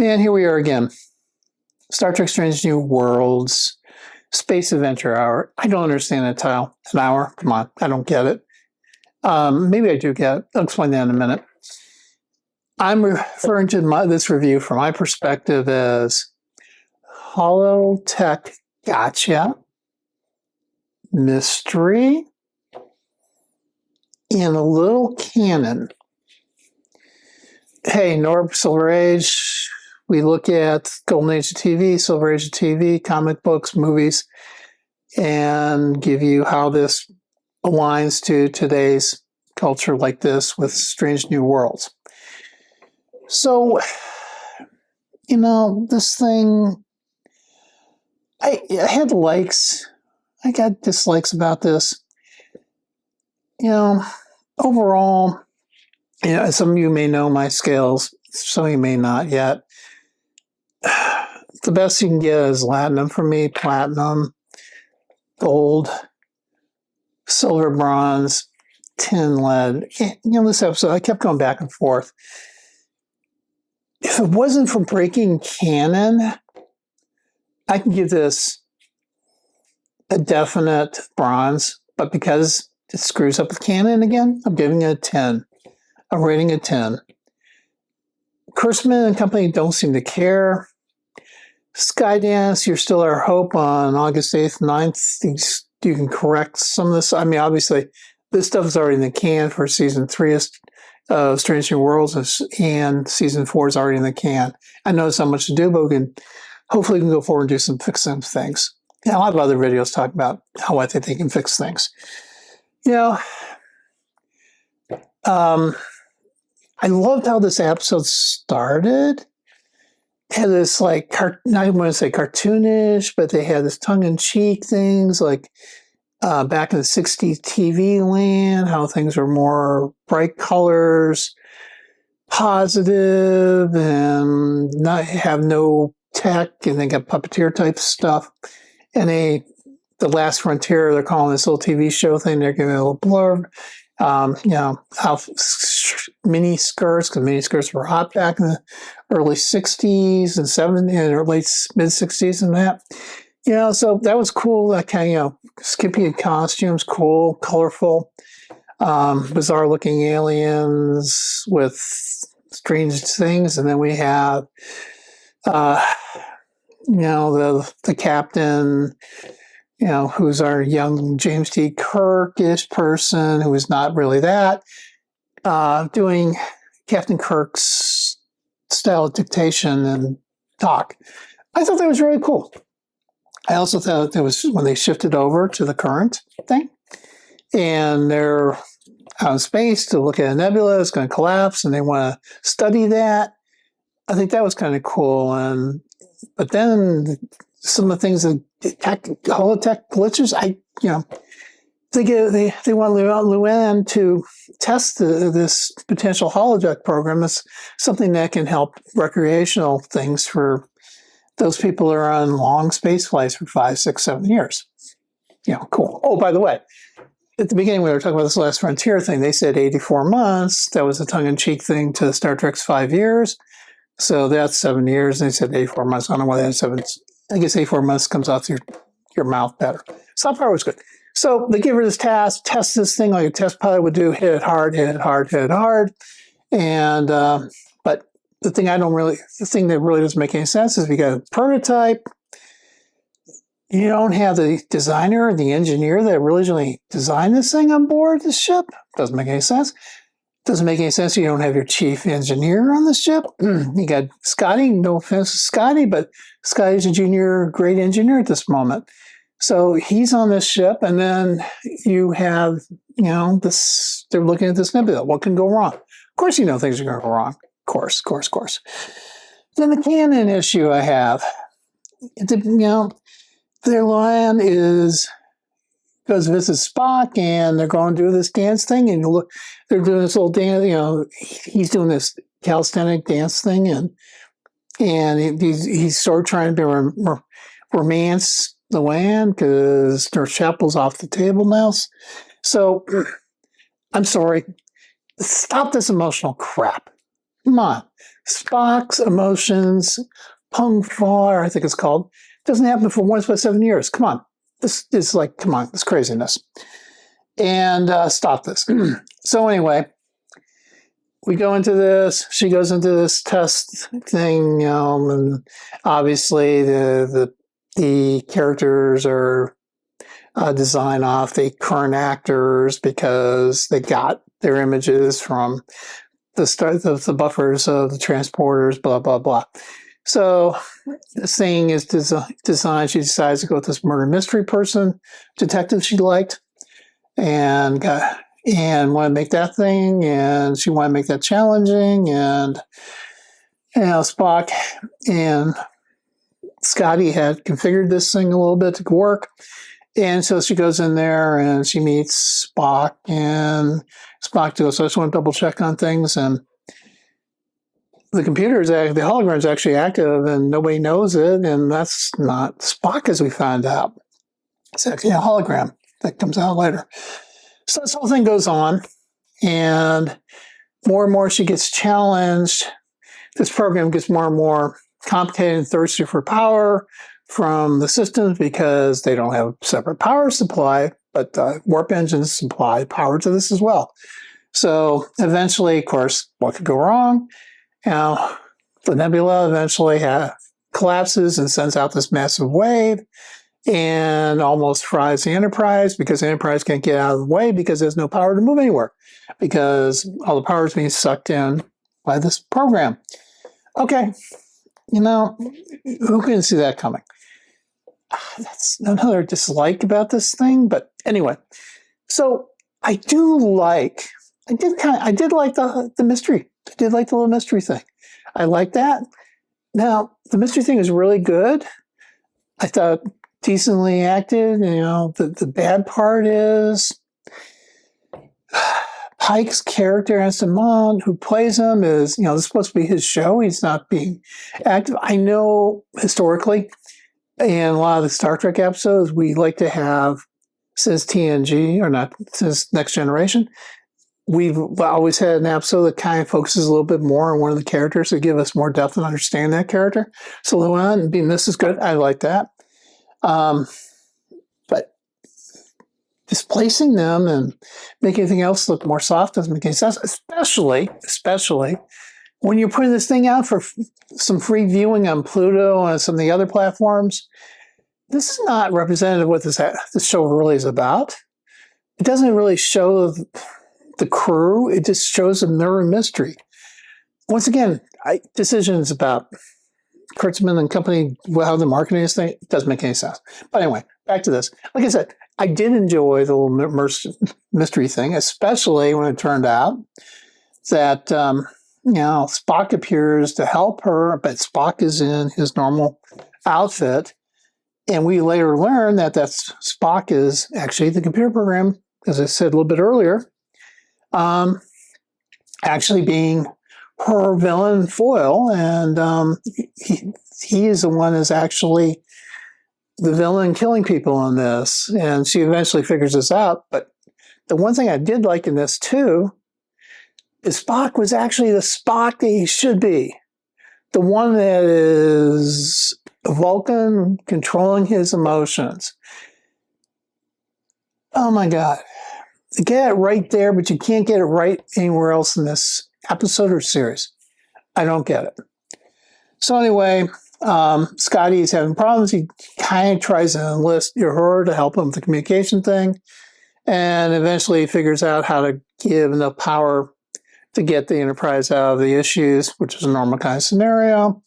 And here we are again. Star Trek Strange New Worlds, Space Adventure Hour. I don't understand that title. An hour? Come on, I don't get it. Maybe I do get it. I'll explain that in a minute. I'm referring to this review from my perspective as Holo-Tech gotcha, mystery, and a little canon. Hey, Norb, Silver Age, we look at Golden Age of TV, Silver Age of TV, comic books, movies, and give you how this aligns to today's culture like this with Strange New Worlds. So, you know, this thing, I had likes. I got dislikes about this. You know, overall, you know, some of you may know my scales. Some of you may not yet. The best you can get is platinum for me, platinum, gold, silver, bronze, tin, lead. You know, this episode, I kept going back and forth. If it wasn't for breaking canon, I can give this a definite bronze, but because it screws up with canon again, I'm giving it a 10. I'm rating it 10. Kurtzman and company don't seem to care. Skydance, you're still our hope on August 8th, 9th. You can correct some of this. I mean, obviously, this stuff is already in the can for season 3 of Strange New Worlds, and season 4 is already in the can. I know it's not much to do, but hopefully we can go forward and do some fixing things. Yeah, a lot of other videos talk about how I think they can fix things. You know, I loved how this episode started. It had this, like, I want to say cartoonish, but they had this tongue-in-cheek things, like back in the 60s TV land, how things were more bright colors, positive, and not have no tech, and they got puppeteer type stuff. And the Last Frontier, they're calling this little TV show thing, they're giving it a little blurb. You know, how mini skirts, because mini skirts were hot back in the early 60s and 70s, or late mid-60s and that. You know, so that was cool. That kind of, you know, skimpy costumes, cool, colorful, bizarre-looking aliens with strange things. And then we have, you know, the captain, you know, who's our young James T. Kirk-ish person, who is not really that, doing Captain Kirk's style of dictation and talk. I thought that was really cool. I also thought that was when they shifted over to the current thing, and they're out in space to look at a nebula, it's going to collapse, and they want to study that. I think that was kind of cool. But then some of the things that Holo-Tech glitches, they want Luann to test this potential holodeck program as something that can help recreational things for those people who are on long space flights for 5, 6, 7 years. You know, cool. Oh, by the way, at the beginning, when we were talking about this Last Frontier thing, they said 84 months. That was a tongue-in-cheek thing to Star Trek's 5 years. So that's 7 years. And they said 84 months. I don't know why that's 7. I guess 84 months comes off your mouth better. So that part was good. So they give her this task, test this thing like a test pilot would do, hit it hard, hit it hard, hit it hard. And, but the thing that really doesn't make any sense is we got a prototype. You don't have the designer or the engineer that originally designed this thing on board the ship. Doesn't make any sense. Doesn't make any sense you don't have your chief engineer on the ship. You got Scotty, no offense to Scotty, but Scotty's a junior great engineer at this moment. So he's on this ship, and then you have, you know, this, they're looking at this nebula. What can go wrong? Of course you know things are going to go wrong. Of course. Then the canon issue I have, you know, their line goes visit Spock, and they're going to do this dance thing, and look, they're doing this little dance, you know, he's doing this calisthenic dance thing, and he's sort of trying to romance the land because Nurse Chapel's off the table now. So, I'm sorry, stop this emotional crap. Come on. Spock's emotions, Pung Far, I think it's called, doesn't happen for 1.7 years. Come on. This is like, come on, this craziness. And stop this. So anyway, we go into this. She goes into this test thing, and obviously the characters are designed off the current actors because they got their images from the buffers of the transporters, blah, blah, blah. So this thing is designed. She decides to go with this murder mystery person, detective she liked, and want to make that thing, and she want to make that challenging, and Spock and Scotty had configured this thing a little bit to work. And so she goes in there and she meets Spock, and Spock goes, so I just want to double check on things. And the the hologram is actually active and nobody knows it. And that's not Spock, as we found out. It's actually a hologram that comes out later. So this whole thing goes on, and more she gets challenged. This program gets more and more complicated and thirsty for power from the systems because they don't have a separate power supply, but warp engines supply power to this as well. So eventually, of course, what could go wrong? The nebula eventually collapses and sends out this massive wave and almost fries the Enterprise, because the Enterprise can't get out of the way because there's no power to move anywhere because all the power is being sucked in by this program. Okay, who can see that coming? That's another dislike about this thing, but anyway. So I did like the mystery. I did like the little mystery thing. I like that. Now, the mystery thing is really good. I thought decently acted. The bad part is Pike's character, Anson, who plays him, is, this is supposed to be his show. He's not being active. I know historically, in a lot of the Star Trek episodes, we like to have, since TNG, or not, since Next Generation, we've always had an episode that kind of focuses a little bit more on one of the characters to give us more depth and understand that character. So Luan being this is good. I like that. But displacing them and making anything else look more soft doesn't make any sense, especially when you're putting this thing out for some free viewing on Pluto and some of the other platforms. This is not representative of what this show really is about. It doesn't really show the crew. It just shows a mirror mystery. Once again, decisions about Kurtzman and company, how they're marketing this thing, doesn't make any sense. But anyway, back to this. Like I said, I did enjoy the little mystery thing, especially when it turned out that Spock appears to help her, but Spock is in his normal outfit. And we later learn that Spock is actually the computer program, as I said a little bit earlier, actually being her villain foil. And he is the one that's actually the villain killing people in this. And she eventually figures this out. But the one thing I did like in this, too, is Spock was actually the Spock that he should be. The one that is a Vulcan controlling his emotions. Oh my God. You get it right there, but you can't get it right anywhere else in this episode or series. I don't get it. So anyway, Scotty is having problems. He kind of tries to enlist her to help him with the communication thing. And eventually he figures out how to give enough power to get the Enterprise out of the issues, which is a normal kind of scenario.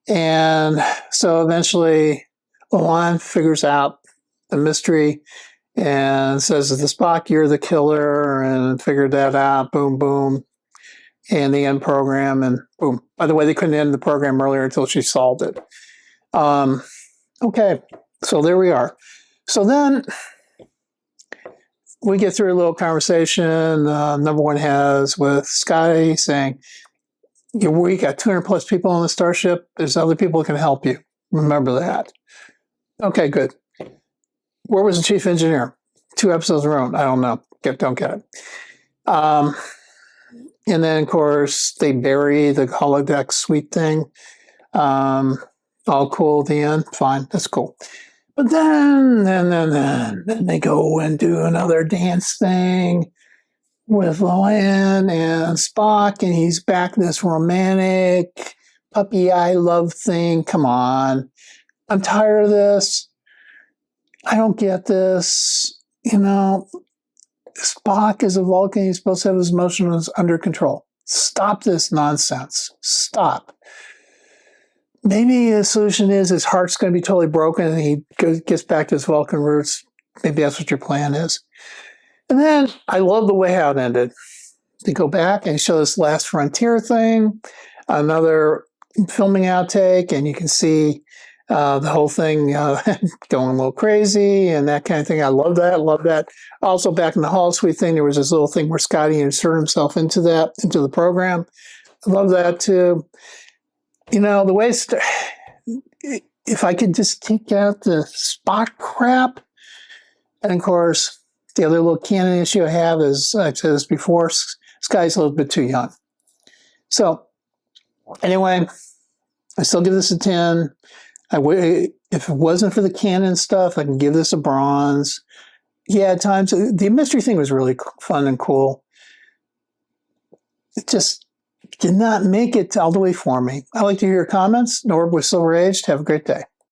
And so eventually Luan figures out the mystery and says to the Spock, you're the killer, and figured that out, boom, boom, and the end program, and boom. By the way, they couldn't end the program earlier until she solved it. Okay, so there we are. So then we get through a little conversation number one has with Scotty saying, we got 200 plus people on the starship. There's other people who can help you. Remember that. Okay, good. Where was the chief engineer? 2 episodes in a row. I don't know. Don't get it. And then, of course, they bury the holodeck suite thing. All cool at the end. Fine, that's cool. But then they go and do another dance thing with Loan and Spock, and he's back in this romantic puppy eye love thing. Come on. I'm tired of this. I don't get this. You know, Spock is a Vulcan. He's supposed to have his emotions under control. Stop this nonsense. Stop. Maybe the solution is his heart's going to be totally broken and he gets back to his Vulcan roots. Maybe that's what your plan is. And then I love the way how it ended. They go back and show this last frontier thing, another filming outtake, and you can see the whole thing going a little crazy and that kind of thing. I love that. Love that. Also, back in the holosuite thing, there was this little thing where Scotty inserted himself into the program. I love that too. You know, the way if I could just take out the Spock crap, and of course, the other little canon issue I have is, I've said this before, Scotty's a little bit too young. So, anyway, I still give this a 10. If it wasn't for the canon stuff, I can give this a bronze. Yeah, at times, the mystery thing was really fun and cool. It just did not make it all the way for me. I'd like to hear your comments. Norb with Silver Aged. Have a great day.